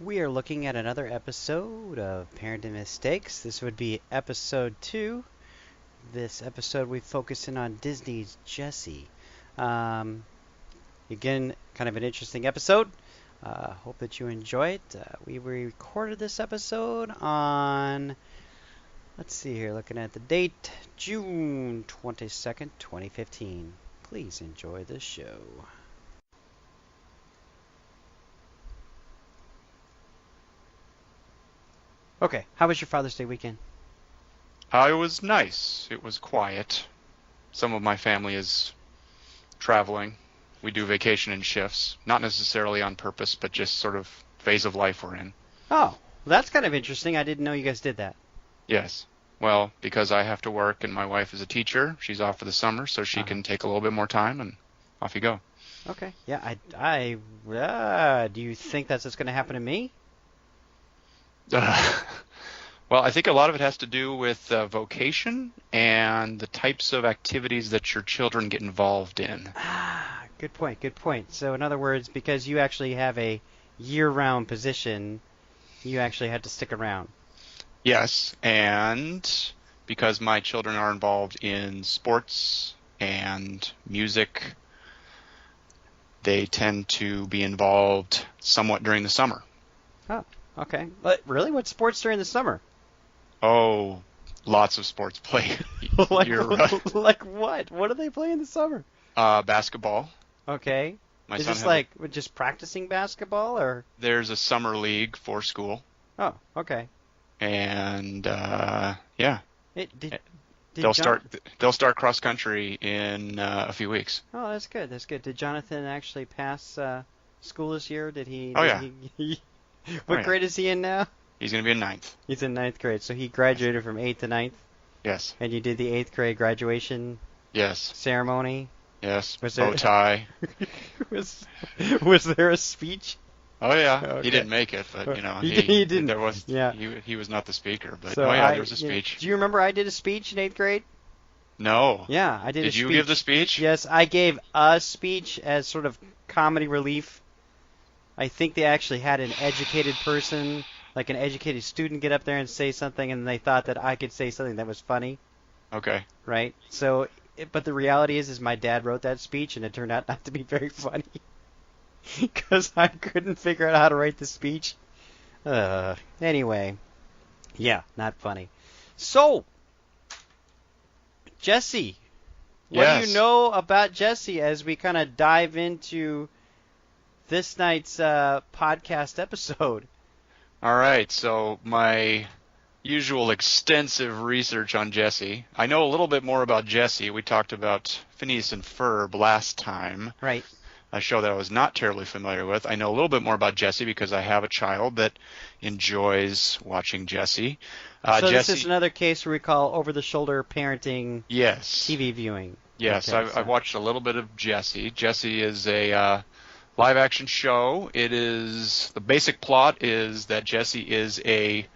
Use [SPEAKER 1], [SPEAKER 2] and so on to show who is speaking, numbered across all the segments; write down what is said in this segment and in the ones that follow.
[SPEAKER 1] We are looking at another episode of Parenting Mistakes. This would be episode 2. This episode we focus in on Disney's Jessie. Um, Again, kind of an interesting episode. Hope that you enjoy it. We recorded this episode on, let's see here, looking at the date, June 22nd, 2015. Please enjoy the show. Okay, how was your Father's Day weekend?
[SPEAKER 2] It was nice. It was quiet. Some of my family is traveling. We do vacation in shifts, not necessarily on purpose, but just sort of phase of life we're in.
[SPEAKER 1] Oh, that's kind of interesting. I didn't know you guys did that.
[SPEAKER 2] Yes. Well, because I have to work and my wife is a teacher, she's off for the summer, so she can take a little bit more time, and off you go.
[SPEAKER 1] Okay. Yeah, do you think that's what's going to happen to me?
[SPEAKER 2] Well, I think a lot of it has to do with vocation and the types of activities that your children get involved in.
[SPEAKER 1] Good point, good point. So in other words, because you actually have a year-round position, you actually had to stick around.
[SPEAKER 2] Yes, and because my children are involved in sports and music, they tend to be involved somewhat during the summer.
[SPEAKER 1] Oh, okay. But really, what sports during the summer?
[SPEAKER 2] Oh, lots of sports play.
[SPEAKER 1] Like what? What do they play in the summer?
[SPEAKER 2] Basketball.
[SPEAKER 1] Okay.
[SPEAKER 2] My
[SPEAKER 1] Is
[SPEAKER 2] son
[SPEAKER 1] this
[SPEAKER 2] has
[SPEAKER 1] like just practicing basketball or?
[SPEAKER 2] There's a summer league for school.
[SPEAKER 1] Oh, okay.
[SPEAKER 2] And yeah,
[SPEAKER 1] Did
[SPEAKER 2] they'll start cross country in a few weeks.
[SPEAKER 1] Oh, that's good. That's good. Did Jonathan actually pass school this year? Did he?
[SPEAKER 2] Oh, yeah.
[SPEAKER 1] What grade is he in now?
[SPEAKER 2] He's going to be in ninth.
[SPEAKER 1] He's in ninth grade, so he graduated from 8th to ninth.
[SPEAKER 2] Yes.
[SPEAKER 1] And you did the 8th grade graduation
[SPEAKER 2] Yes.
[SPEAKER 1] ceremony?
[SPEAKER 2] Yes.
[SPEAKER 1] Was there
[SPEAKER 2] Bow tie.
[SPEAKER 1] was there a speech?
[SPEAKER 2] Oh yeah.
[SPEAKER 1] Okay.
[SPEAKER 2] He didn't make it, but
[SPEAKER 1] he didn't.
[SPEAKER 2] There was.
[SPEAKER 1] Yeah.
[SPEAKER 2] He was not the speaker, but
[SPEAKER 1] So
[SPEAKER 2] there was a speech.
[SPEAKER 1] Do you remember I did a speech in 8th grade?
[SPEAKER 2] No.
[SPEAKER 1] Yeah, I did a speech.
[SPEAKER 2] Did you give the speech?
[SPEAKER 1] Yes, I gave a speech as sort of comedy relief. I think they actually had an educated person, like an educated student, get up there and say something, and they thought that I could say something that was funny.
[SPEAKER 2] Okay.
[SPEAKER 1] Right? So, but the reality is my dad wrote that speech, and it turned out not to be very funny. Because I couldn't figure out how to write the speech. Anyway. Yeah, not funny. So, Jessie. What
[SPEAKER 2] Yes.
[SPEAKER 1] do you know about Jessie as we kind of dive into this night's podcast episode?
[SPEAKER 2] All right. So my usual extensive research on Jessie. I know a little bit more about Jessie. We talked about Phineas and Ferb last time.
[SPEAKER 1] Right.
[SPEAKER 2] A show that I was not terribly familiar with. I know a little bit more about Jessie because I have a child that enjoys watching Jessie.
[SPEAKER 1] So
[SPEAKER 2] Jessie,
[SPEAKER 1] this is another case where we call over-the-shoulder parenting
[SPEAKER 2] yes.
[SPEAKER 1] TV viewing.
[SPEAKER 2] Yes,
[SPEAKER 1] Okay,
[SPEAKER 2] I've watched a little bit of Jessie. Jessie is a live-action show. The basic plot is that Jessie is I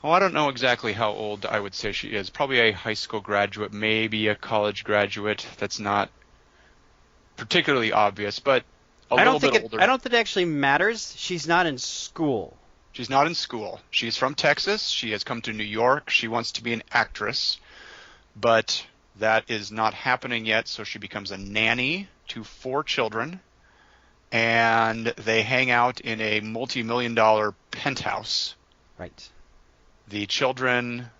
[SPEAKER 2] don't know exactly how old I would say she is. Probably a high school graduate, maybe a college graduate. That's not particularly obvious, but a little bit older.
[SPEAKER 1] I don't think it actually matters. She's not in school.
[SPEAKER 2] She's not in school. She's from Texas. She has come to New York. She wants to be an actress, but that is not happening yet, so she becomes a nanny to 4 children, and they hang out in a multi-million-dollar penthouse.
[SPEAKER 1] Right.
[SPEAKER 2] The children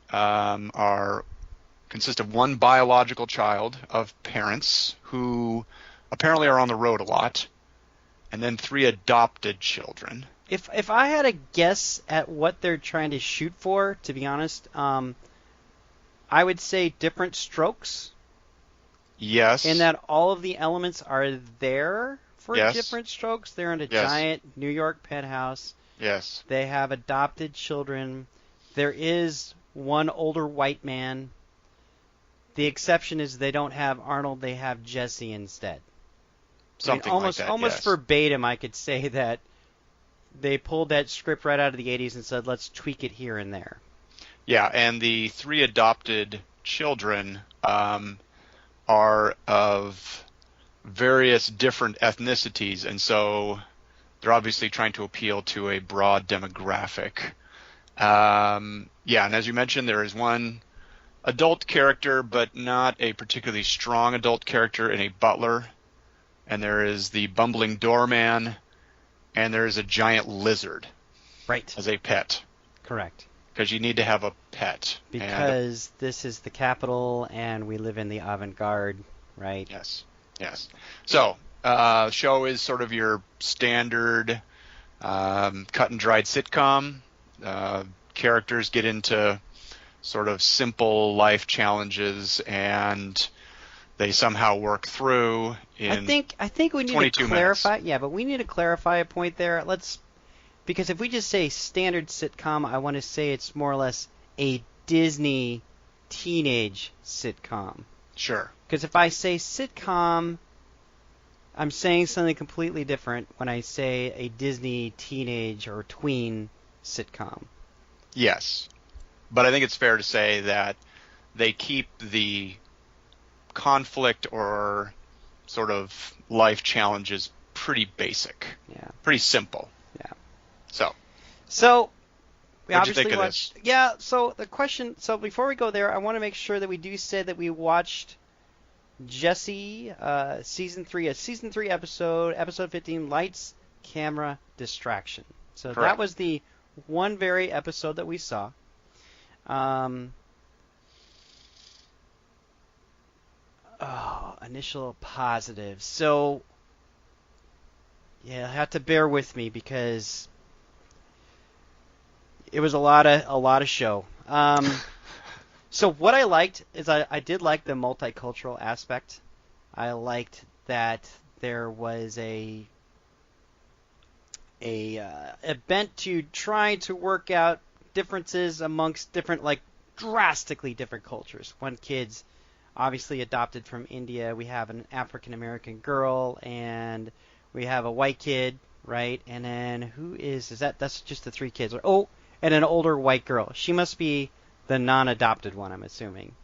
[SPEAKER 2] consist of one biological child of parents who apparently are on the road a lot, and then 3 adopted children.
[SPEAKER 1] If I had a guess at what they're trying to shoot for, to be honest, I would say different strokes.
[SPEAKER 2] Yes.
[SPEAKER 1] In that all of the elements are there for
[SPEAKER 2] Yes.
[SPEAKER 1] different strokes. They're in a
[SPEAKER 2] Yes.
[SPEAKER 1] giant New York penthouse.
[SPEAKER 2] Yes.
[SPEAKER 1] They have adopted children. There is one older white man. The exception is they don't have Arnold, they have Jessie instead.
[SPEAKER 2] Something
[SPEAKER 1] almost,
[SPEAKER 2] like that,
[SPEAKER 1] almost
[SPEAKER 2] yes.
[SPEAKER 1] verbatim, I could say that they pulled that script right out of the 80s and said, let's tweak it here and there.
[SPEAKER 2] Yeah, and the 3 adopted children are of various different ethnicities, and so they're obviously trying to appeal to a broad demographic. Yeah, and as you mentioned, there is one adult character, but not a particularly strong adult character in a butler. And there is the bumbling doorman, and there is a giant lizard
[SPEAKER 1] Right.
[SPEAKER 2] as a pet.
[SPEAKER 1] Correct.
[SPEAKER 2] Because you need to have a pet.
[SPEAKER 1] Because this is the capital, and we live in the avant-garde, right?
[SPEAKER 2] Yes. Yes. So, show is sort of your standard cut and dried sitcom. Characters get into sort of simple life challenges, and they somehow work through in
[SPEAKER 1] I think we need
[SPEAKER 2] 22
[SPEAKER 1] to clarify.
[SPEAKER 2] minutes.
[SPEAKER 1] Yeah, but we need to clarify a point there. Because if we just say standard sitcom, I want to say it's more or less a Disney teenage sitcom.
[SPEAKER 2] Sure.
[SPEAKER 1] Because if I say sitcom, I'm saying something completely different when I say a Disney teenage or tween sitcom.
[SPEAKER 2] Yes. But I think it's fair to say that they keep the conflict or sort of life challenges pretty basic.
[SPEAKER 1] Yeah.
[SPEAKER 2] Pretty simple.
[SPEAKER 1] Yeah.
[SPEAKER 2] So
[SPEAKER 1] we
[SPEAKER 2] what'd you
[SPEAKER 1] obviously
[SPEAKER 2] think of
[SPEAKER 1] watched.
[SPEAKER 2] this?
[SPEAKER 1] Yeah. So the question. So before we go there, I want to make sure that we do say that we watched Jessie, season 3, a season 3 episode 15, Lights, Camera, Distraction. So
[SPEAKER 2] Correct.
[SPEAKER 1] that was the one very episode that we saw. Initial positives. So, yeah, you have to bear with me because it was a lot of show. So what I liked is I did like the multicultural aspect. I liked that there was a bent to try to work out differences amongst different, like, drastically different cultures. One kid's obviously adopted from India. We have an African American girl, and we have a white kid, right? And then that's just the 3 kids. Oh, and an older white girl. She must be the non-adopted one, I'm assuming.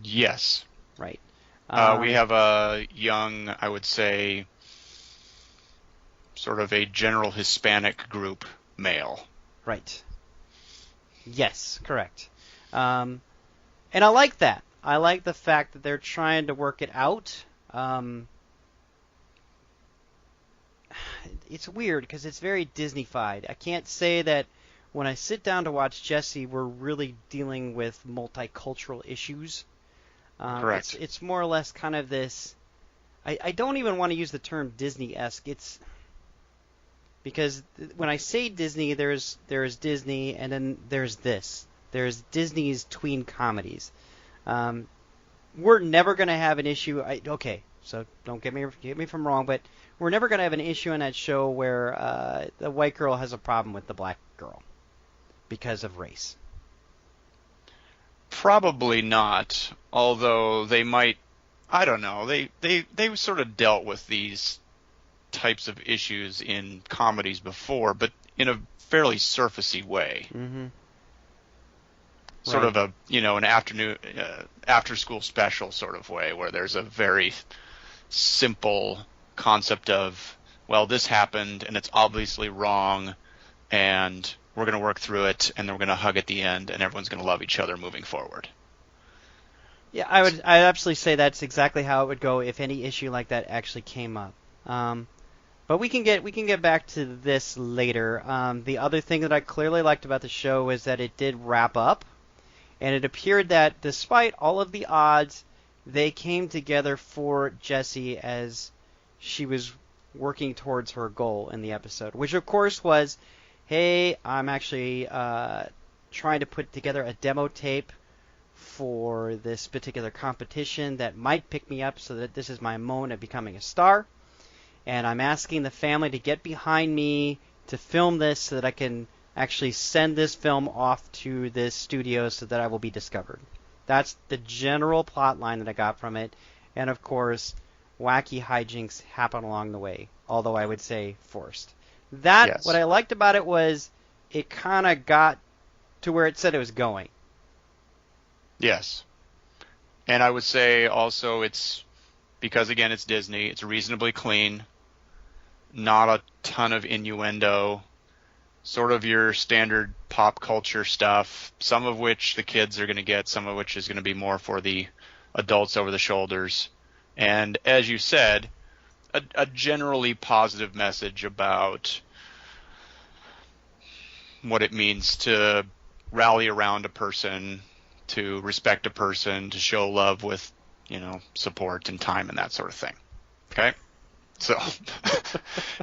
[SPEAKER 2] Yes.
[SPEAKER 1] Right.
[SPEAKER 2] We have a young, I would say, sort of a general Hispanic group male.
[SPEAKER 1] Right. Yes, correct. And I like that. I like the fact that they're trying to work it out. It's weird because it's very Disney-fied. I can't say that when I sit down to watch Jessie, we're really dealing with multicultural issues.
[SPEAKER 2] Correct.
[SPEAKER 1] It's more or less kind of this. I don't even want to use the term Disney-esque. It's because when I say Disney, there's Disney, and then there's this. There's Disney's tween comedies. We're never going to have an issue. Okay, so don't get me from wrong, but we're never going to have an issue in that show where the white girl has a problem with the black girl because of race.
[SPEAKER 2] Probably not, although they might. I don't know. They sort of dealt with these types of issues in comedies before, but in a fairly surfacey way.
[SPEAKER 1] Mm-hmm.
[SPEAKER 2] Sort
[SPEAKER 1] Right.
[SPEAKER 2] of an afternoon after school special sort of way, where there's a very simple concept of, well, this happened and it's obviously wrong, and we're going to work through it, and then we're going to hug at the end, and everyone's going to love each other moving forward.
[SPEAKER 1] Yeah, I'd absolutely say that's exactly how it would go if any issue like that actually came up. But we can get back to this later. The other thing that I clearly liked about the show is that it did wrap up, and it appeared that despite all of the odds, they came together for Jessie as she was working towards her goal in the episode, which of course was, hey, I'm actually trying to put together a demo tape for this particular competition that might pick me up so that this is my moment of becoming a star. And I'm asking the family to get behind me to film this so that I can actually send this film off to this studio so that I will be discovered. That's the general plot line that I got from it. And of course, wacky hijinks happen along the way, although I would say forced.
[SPEAKER 2] Yes.
[SPEAKER 1] What I liked about it was it kind of got to where it said it was going.
[SPEAKER 2] Yes. And I would say also it's because, again, it's Disney, it's reasonably clean. not a ton of innuendo, sort of your standard pop culture stuff, some of which the kids are going to get, some of which is going to be more for the adults over the shoulders. And as you said, a generally positive message about what it means to rally around a person, to respect a person, to show love with, support and time and that sort of thing. Okay? So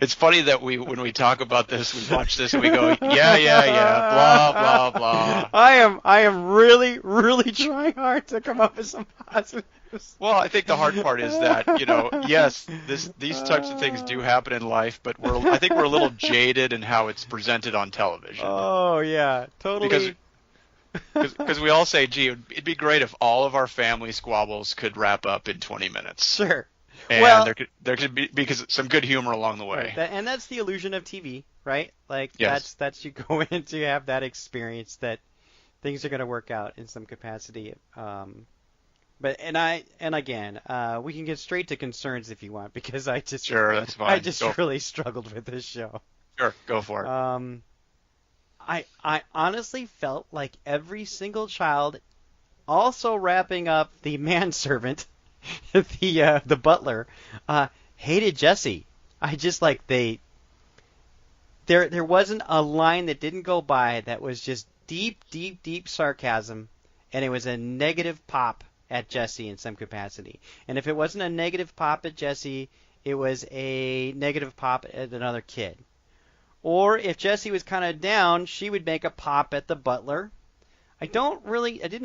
[SPEAKER 2] it's funny that when we talk about this, we watch this and we go, yeah, blah, blah, blah.
[SPEAKER 1] I am really, really trying hard to come up with some positives.
[SPEAKER 2] Well, I think the hard part is that, yes, these types of things do happen in life, but I think we're a little jaded in how it's presented on television.
[SPEAKER 1] Oh, yeah, totally.
[SPEAKER 2] Because we all say, gee, it'd be great if all of our family squabbles could wrap up in 20 minutes.
[SPEAKER 1] Sure.
[SPEAKER 2] And
[SPEAKER 1] well,
[SPEAKER 2] there could be because some good humor along the way.
[SPEAKER 1] Right, and that's the illusion of TV, right? Like
[SPEAKER 2] yes.
[SPEAKER 1] that's you go in to have that experience that things are going to work out in some capacity. But again, we can get straight to concerns if you want, because
[SPEAKER 2] sure, that's fine.
[SPEAKER 1] I just really struggled with this show.
[SPEAKER 2] Sure, go for it.
[SPEAKER 1] I honestly felt like every single child, also wrapping up the manservant, the butler, hated Jessie. I just like there wasn't a line that didn't go by that was just deep sarcasm, and it was a negative pop at Jessie in some capacity. And if it wasn't a negative pop at Jessie, it was a negative pop at another kid. Or if Jessie was kind of down, she would make a pop at the butler. I didn't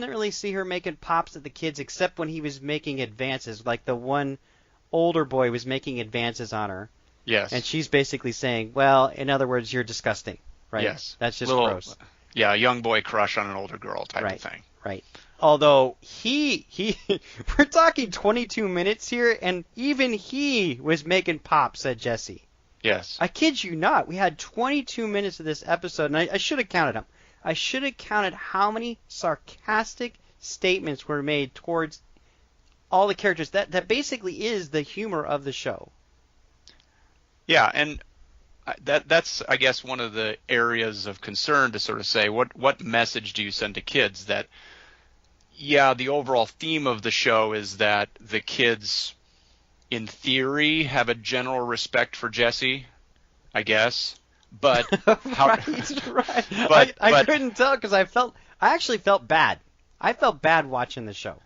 [SPEAKER 1] really see her making pops at the kids except when he was making advances, like the one older boy was making advances on her.
[SPEAKER 2] Yes.
[SPEAKER 1] And she's basically saying, well, in other words, you're disgusting, right?
[SPEAKER 2] Yes.
[SPEAKER 1] That's just gross.
[SPEAKER 2] Yeah, a young boy crush on an older girl type
[SPEAKER 1] right,
[SPEAKER 2] of thing.
[SPEAKER 1] Right. Although he we're talking 22 minutes here, and even he was making pops at Jessie.
[SPEAKER 2] Yes.
[SPEAKER 1] I kid you not. We had 22 minutes of this episode, and I should have counted them. I should have counted how many sarcastic statements were made towards all the characters. That basically is the humor of the show.
[SPEAKER 2] Yeah, and that's I guess one of the areas of concern to sort of say what message do you send to kids that the overall theme of the show is that the kids in theory have a general respect for Jessie, I guess. But how
[SPEAKER 1] right. I couldn't tell because I actually felt bad. I felt bad watching the show.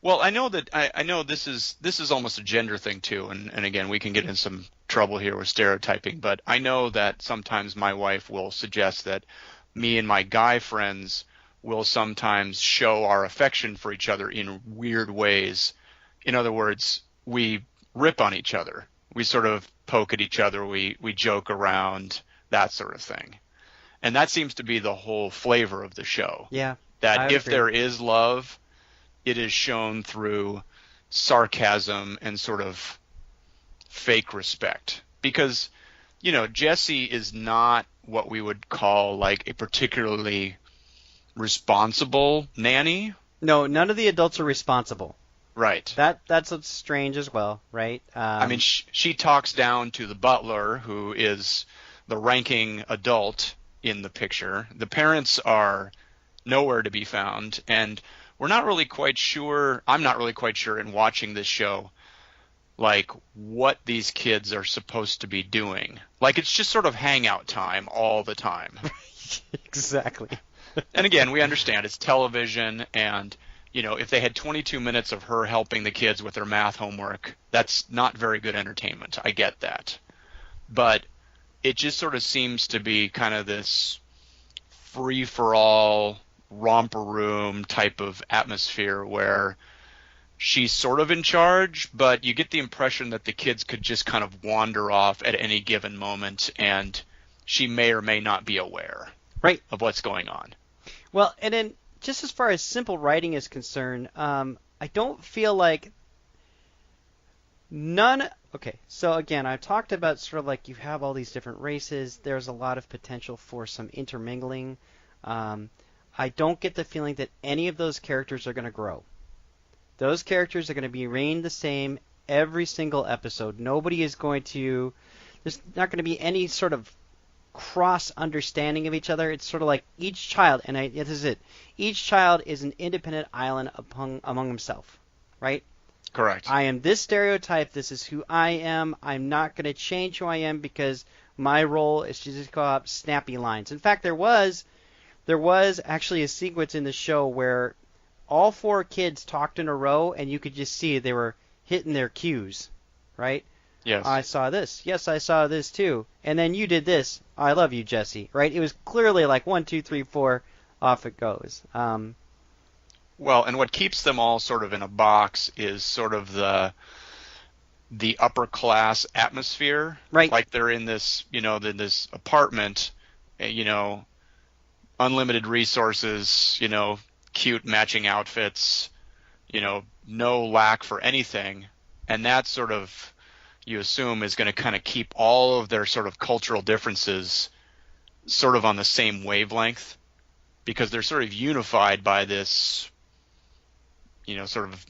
[SPEAKER 2] Well, I know that I know this is almost a gender thing too, and again we can get in some trouble here with stereotyping, but I know that sometimes my wife will suggest that me and my guy friends will sometimes show our affection for each other in weird ways. In other words, we rip on each other. We sort of poke at each other. We joke around, that sort of thing. And that seems to be the whole flavor of the show.
[SPEAKER 1] Yeah.
[SPEAKER 2] That if there is love, it is shown through sarcasm and sort of fake respect. Because, Jessie is not what we would call like a particularly responsible nanny.
[SPEAKER 1] No, none of the adults are responsible.
[SPEAKER 2] Right.
[SPEAKER 1] That's what's strange as well, right?
[SPEAKER 2] I mean, she talks down to the butler, who is the ranking adult in the picture. The parents are nowhere to be found, and we're not really quite sure. I'm not really quite sure in watching this show, like what these kids are supposed to be doing. Like it's just sort of hangout time all the time.
[SPEAKER 1] Exactly.
[SPEAKER 2] And again, we understand it's television, and if they had 22 minutes of her helping the kids with their math homework, that's not very good entertainment. I get that. But it just sort of seems to be kind of this free-for-all, romper room type of atmosphere where she's sort of in charge, but you get the impression that the kids could just kind of wander off at any given moment, and she may or may not be aware of what's going on.
[SPEAKER 1] Well, and then just as far as simple writing is concerned, I don't feel like Okay, so again, I've talked about sort of like you have all these different races. There's a lot of potential for some intermingling. I don't get the feeling that any of those characters are going to grow. Those characters are going to be remain the same every single episode. Nobody is going to. There's not going to be any sort of cross understanding of each other. It's sort of like each child, and this is it. Each child is an independent island among himself, right?
[SPEAKER 2] Correct.
[SPEAKER 1] I am this stereotype. This is who I am. I'm not going to change who I am because my role is to just go up snappy lines. In fact, there was actually a sequence in the show where all four kids talked in a row, and you could just see they were hitting their cues, right?
[SPEAKER 2] Yes.
[SPEAKER 1] I saw this. Yes, I saw this too. And then you did this. I love you, Jessie. Right? It was clearly like 1, 2, 3, 4. Off it goes.
[SPEAKER 2] Well, and what keeps them all sort of in a box is sort of the upper class atmosphere.
[SPEAKER 1] Right.
[SPEAKER 2] Like they're in this, this apartment, unlimited resources, cute matching outfits, no lack for anything, and that sort of, you assume, is going to kind of keep all of their sort of cultural differences sort of on the same wavelength, because they're sort of unified by this, sort of,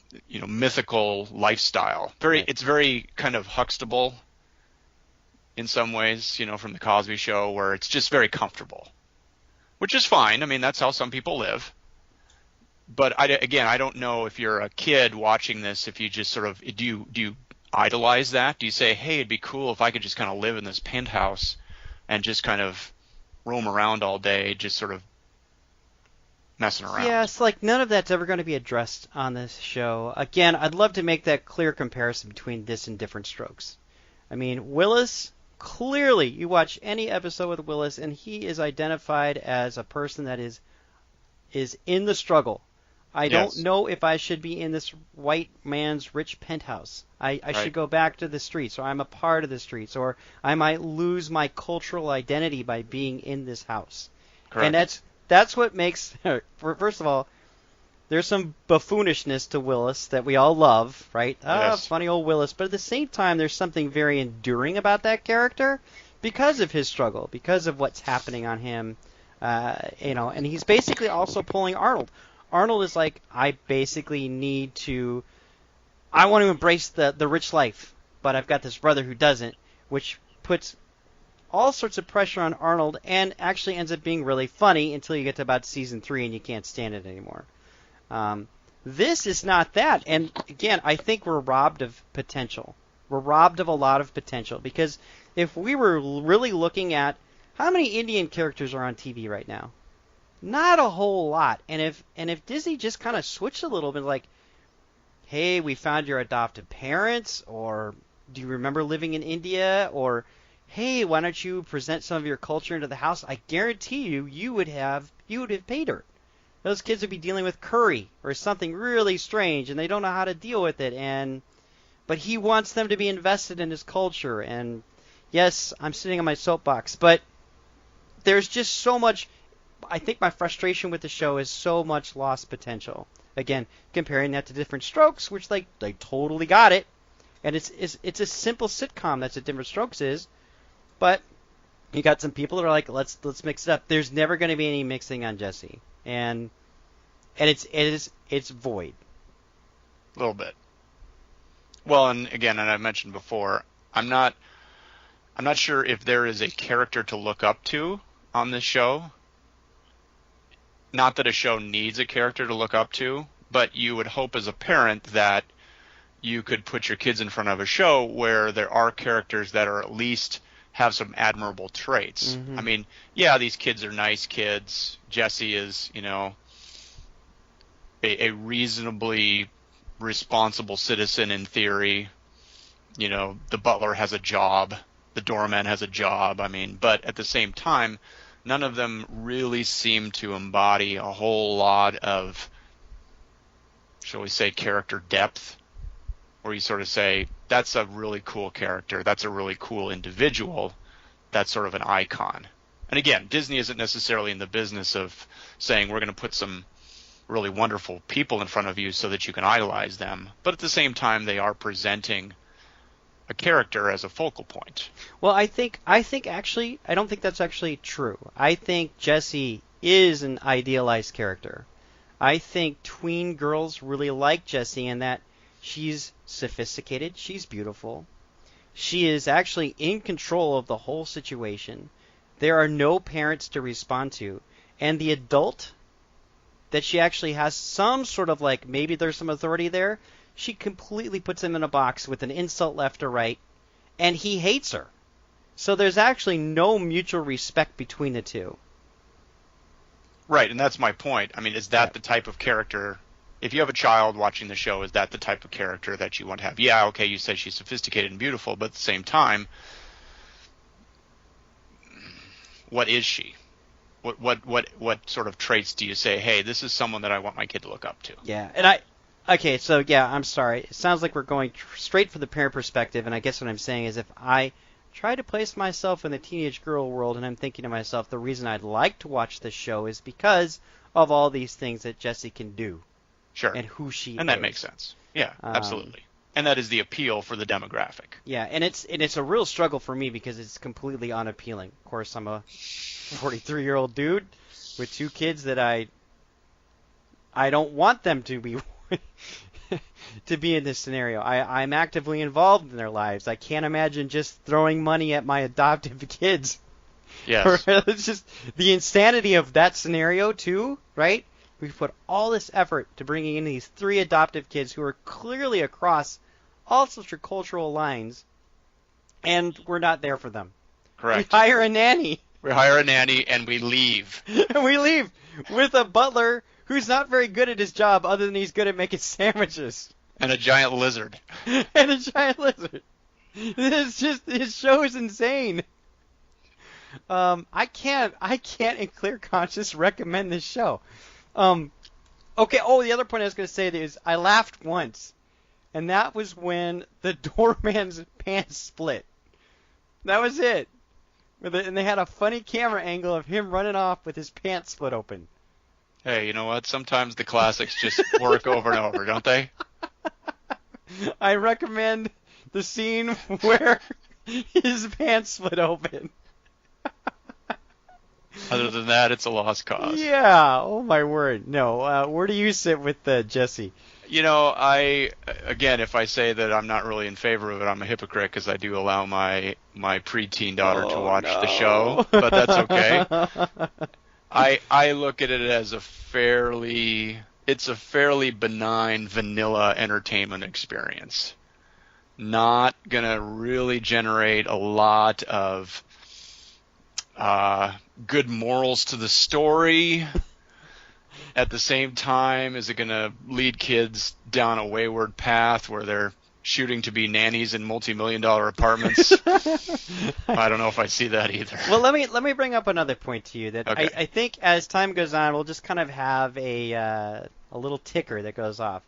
[SPEAKER 2] mythical lifestyle.
[SPEAKER 1] Right.
[SPEAKER 2] It's very kind of Huxtable in some ways, from the Cosby Show, where it's just very comfortable, which is fine. I mean, that's how some people live. But I don't know if you're a kid watching this, if you just sort of, do you idolize that? Do you say, hey, it'd be cool if I could just kind of live in this penthouse and just kind of roam around all day, just sort of messing around?
[SPEAKER 1] Yeah, it's like none of that's ever going to be addressed on this show. Again, I'd love to make that clear comparison between this and Different Strokes. I mean, Willis, clearly, you watch any episode with Willis, and he is identified as a person that is in the struggle. I don't know if I should be in this white man's rich penthouse. I
[SPEAKER 2] Right.
[SPEAKER 1] should go back to the streets, or I'm a part of the streets, or I might lose my cultural identity by being in this house.
[SPEAKER 2] Correct.
[SPEAKER 1] And that's what makes, first of all, there's some buffoonishness to Willis that we all love, right?
[SPEAKER 2] Yes.
[SPEAKER 1] Funny old Willis. But at the same time, there's something very enduring about that character because of his struggle, because of what's happening on him, and he's basically also pulling Arnold. Arnold is like, I basically I want to embrace the rich life, but I've got this brother who doesn't, which puts all sorts of pressure on Arnold and actually ends up being really funny until you get to about season 3 and you can't stand it anymore. This is not that. And again, I think we're robbed of potential. We're robbed of a lot of potential because if we were really looking at how many Indian characters are on TV right now, not a whole lot. And if Disney just kind of switched a little bit, like, hey, we found your adoptive parents, or do you remember living in India, or hey, why don't you present some of your culture into the house? I guarantee you would have paid her. Those kids would be dealing with curry or something really strange, and they don't know how to deal with it. But he wants them to be invested in his culture. And yes, I'm sitting on my soapbox, but there's just so much. I think my frustration with the show is so much lost potential. Again, comparing that to Different Strokes, which they totally got it, and it's a simple sitcom. That's what Different Strokes is. But you got some people that are like, let's mix it up. There's never going to be any mixing on Jessie, and it's void.
[SPEAKER 2] A little bit. Well, and again, and I mentioned before, I'm not sure if there is a character to look up to on this show. Not that a show needs a character to look up to, but you would hope as a parent that you could put your kids in front of a show where there are characters that are at least have some admirable traits.
[SPEAKER 1] Mm-hmm.
[SPEAKER 2] I mean, yeah, these kids are nice kids. Jessie is, a reasonably responsible citizen in theory. The butler has a job. The doorman has a job. I mean, but at the same time, none of them really seem to embody a whole lot of, shall we say, character depth, where you sort of say, that's a really cool character, that's a really cool individual, that's sort of an icon. And again, Disney isn't necessarily in the business of saying we're going to put some really wonderful people in front of you so that you can idolize them, but at the same time they are presenting a character as a focal point.
[SPEAKER 1] Well, I think actually, I don't think that's actually true. I think Jessie is an idealized character. I think tween girls really like Jessie, and that She's sophisticated. She's beautiful. She is actually in control of the whole situation. There are no parents to respond to. And the adult that she actually has some sort of like, maybe there's some authority there, she completely puts him in a box with an insult left or right, and he hates her. So there's actually no mutual respect between the two.
[SPEAKER 2] Right, and that's my point. I mean, is that the type of character, if you have a child watching the show, is that the type of character that you want to have? Yeah, okay, you said she's sophisticated and beautiful, but at the same time, what is she? What sort of traits do you say, hey, this is someone that I want my kid to look up to?
[SPEAKER 1] Yeah, and okay, so yeah, I'm sorry. It sounds like we're going straight for the parent perspective, and I guess what I'm saying is if I try to place myself in the teenage girl world, and I'm thinking to myself, the reason I'd like to watch this show is because of all these things that Jessie can do.
[SPEAKER 2] Sure.
[SPEAKER 1] And who she is.
[SPEAKER 2] And that makes sense. Yeah, absolutely. And that is the appeal for the demographic.
[SPEAKER 1] Yeah, and it's a real struggle for me because it's completely unappealing. Of course, I'm a 43-year-old dude with 2 kids that I don't want them to be to be in this scenario. I'm actively involved in their lives. I can't imagine just throwing money at my adoptive kids.
[SPEAKER 2] Yes.
[SPEAKER 1] It's just the insanity of that scenario too, right? We put all this effort to bringing in these 3 adoptive kids who are clearly across all sorts of cultural lines, and we're not there for them.
[SPEAKER 2] Correct.
[SPEAKER 1] We hire a nanny.
[SPEAKER 2] We hire a nanny and we leave.
[SPEAKER 1] And we leave with a butler who's not very good at his job other than he's good at making sandwiches.
[SPEAKER 2] And a giant lizard.
[SPEAKER 1] And a giant lizard. It's just, his show is insane. I can't in clear conscience recommend this show. Okay, the other point I was going to say is I laughed once, and that was when the doorman's pants split. That was it. And they had a funny camera angle of him running off with his pants split open.
[SPEAKER 2] Hey, you know what? Sometimes the classics just work over and over, don't they?
[SPEAKER 1] I recommend the scene where his pants split open.
[SPEAKER 2] Other than that, it's a lost cause.
[SPEAKER 1] Yeah. Oh, my word. No. Where do you sit with Jessie?
[SPEAKER 2] You know, again, if I say that I'm not really in favor of it, I'm a hypocrite because I do allow my preteen daughter to watch the show, but that's okay. I look at it as it's a fairly benign vanilla entertainment experience. Not gonna really generate a lot of good morals to the story. At the same time, is it going to lead kids down a wayward path where they're shooting to be nannies in multi-million-dollar apartments? I don't know if I see that either.
[SPEAKER 1] Well, let me bring up another point to you that
[SPEAKER 2] okay.
[SPEAKER 1] I think as time goes on, we'll just kind of have a little ticker that goes off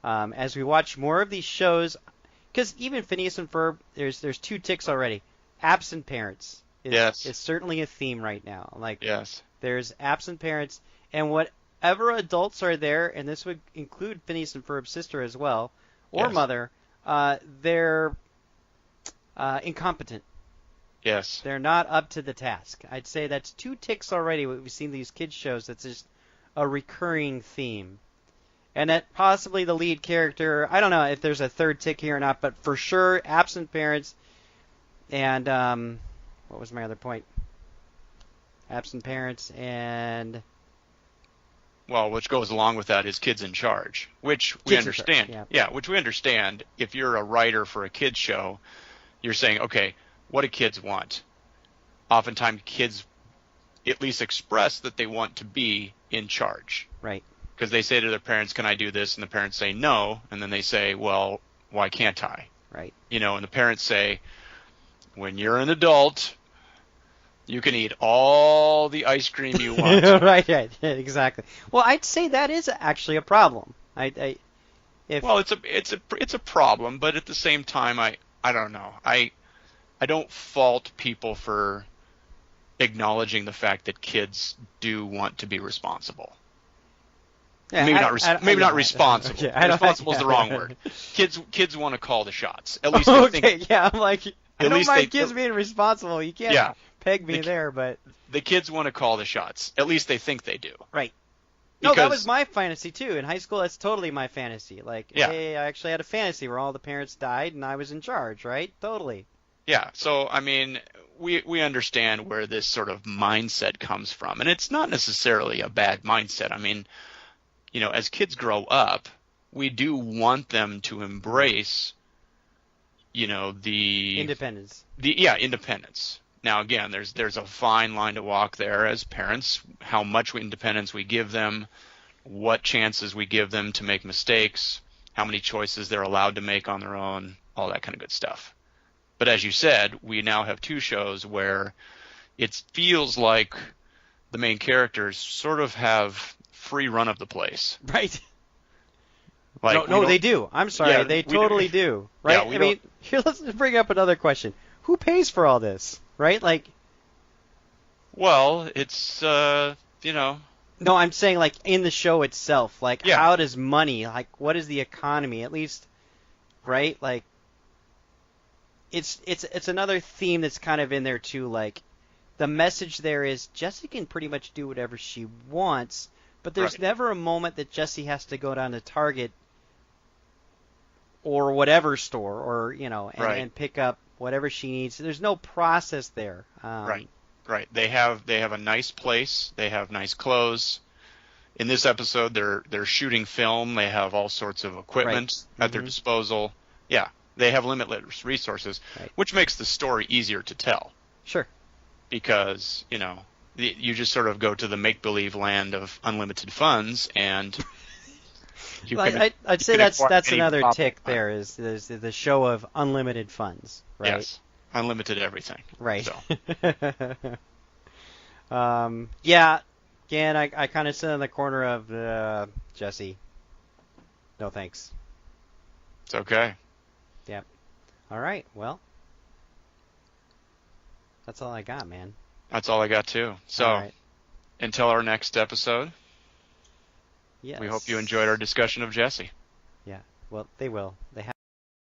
[SPEAKER 1] as we watch more of these shows. Because even Phineas and Ferb, there's 2 ticks already. Absent parents is certainly a theme right now. Like
[SPEAKER 2] yes.
[SPEAKER 1] There's absent parents, and whatever adults are there, and this would include Phineas and Ferb's sister as well, or mother, they're incompetent.
[SPEAKER 2] Yes.
[SPEAKER 1] They're not up to the task. I'd say that's 2 ticks already. We've seen these kids shows. That's just a recurring theme. And that possibly the lead character, I don't know if there's a 3rd tick here or not, but for sure, absent parents. And what was my other point? Absent parents and...
[SPEAKER 2] Well, which goes along with that is kids in charge, which we understand. Yeah, which we understand. If you're a writer for a kids show, you're saying, okay, what do kids want? Oftentimes kids at least express that they want to be in charge.
[SPEAKER 1] Right.
[SPEAKER 2] Because they say to their parents, can I do this? And the parents say no. And then they say, well, why can't I?
[SPEAKER 1] Right.
[SPEAKER 2] You know, and the parents say, when you're an adult, you can eat all the ice cream you want.
[SPEAKER 1] right, exactly. Well, I'd say that is actually a problem.
[SPEAKER 2] Well, it's a problem, but at the same time, I don't know. I don't fault people for acknowledging the fact that kids do want to be responsible.
[SPEAKER 1] Yeah,
[SPEAKER 2] maybe not responsible.
[SPEAKER 1] Okay,
[SPEAKER 2] responsible is the wrong word. Kids want to call the shots. At least they think.
[SPEAKER 1] Yeah, I'm like, I don't mind kids being responsible. You can't peg me there, but
[SPEAKER 2] the kids want to call the shots. At least they think they do.
[SPEAKER 1] Right. No, that
[SPEAKER 2] because
[SPEAKER 1] was my fantasy too. In high school, that's totally my fantasy. Like,
[SPEAKER 2] yeah,
[SPEAKER 1] hey, I actually had a fantasy where all the parents died and I was in charge, right? Totally.
[SPEAKER 2] yeah. So I mean, we understand where this sort of mindset comes from, and it's not necessarily a bad mindset. I mean, as kids grow up, we do want them to embrace, the
[SPEAKER 1] Independence.
[SPEAKER 2] independence. Now again, there's a fine line to walk there as parents, how much independence we give them, what chances we give them to make mistakes, how many choices they're allowed to make on their own, all that kind of good stuff. But as you said, we now have two shows where it feels like the main characters sort of have free run of the place.
[SPEAKER 1] Right.
[SPEAKER 2] Like
[SPEAKER 1] No, they do. I'm sorry,
[SPEAKER 2] Yeah,
[SPEAKER 1] they
[SPEAKER 2] we
[SPEAKER 1] totally
[SPEAKER 2] do.
[SPEAKER 1] do. Right?
[SPEAKER 2] Yeah, we
[SPEAKER 1] I mean, here, let's bring up another question. Who pays for all this? Right? Like,
[SPEAKER 2] Well, it's
[SPEAKER 1] no, I'm saying like in the show itself. Like,
[SPEAKER 2] yeah,
[SPEAKER 1] how does money? Like, what is the economy? At least, right? Like, it's another theme that's kind of in there too. Like, the message there is Jessie can pretty much do whatever she wants, but there's
[SPEAKER 2] right,
[SPEAKER 1] never a moment that Jessie has to go down to Target or whatever store or
[SPEAKER 2] right,
[SPEAKER 1] and pick up whatever she needs. There's no process there.
[SPEAKER 2] right, right. They have a nice place. They have nice clothes. In this episode, they're shooting film. They have all sorts of
[SPEAKER 1] Right.
[SPEAKER 2] equipment at their disposal. Yeah, they have limitless resources,
[SPEAKER 1] Right.
[SPEAKER 2] which makes the story easier to tell
[SPEAKER 1] Sure.
[SPEAKER 2] because you just sort of go to the make-believe land of unlimited funds and you
[SPEAKER 1] Well,
[SPEAKER 2] can
[SPEAKER 1] I'd
[SPEAKER 2] you
[SPEAKER 1] say
[SPEAKER 2] can
[SPEAKER 1] that's
[SPEAKER 2] acquire any
[SPEAKER 1] another
[SPEAKER 2] pop-
[SPEAKER 1] tick there is there's the show of unlimited funds, right?
[SPEAKER 2] Yes, unlimited everything.
[SPEAKER 1] Right.
[SPEAKER 2] So
[SPEAKER 1] Yeah. Again, I kind of sit in the corner of Jessie. No thanks.
[SPEAKER 2] it's okay.
[SPEAKER 1] Yep. All right. Well, that's all I got, man.
[SPEAKER 2] That's all I got too. So
[SPEAKER 1] All right.
[SPEAKER 2] until our next episode,
[SPEAKER 1] Yes.
[SPEAKER 2] we hope you enjoyed our discussion of Jessie.
[SPEAKER 1] Yeah. Well, they will. They have.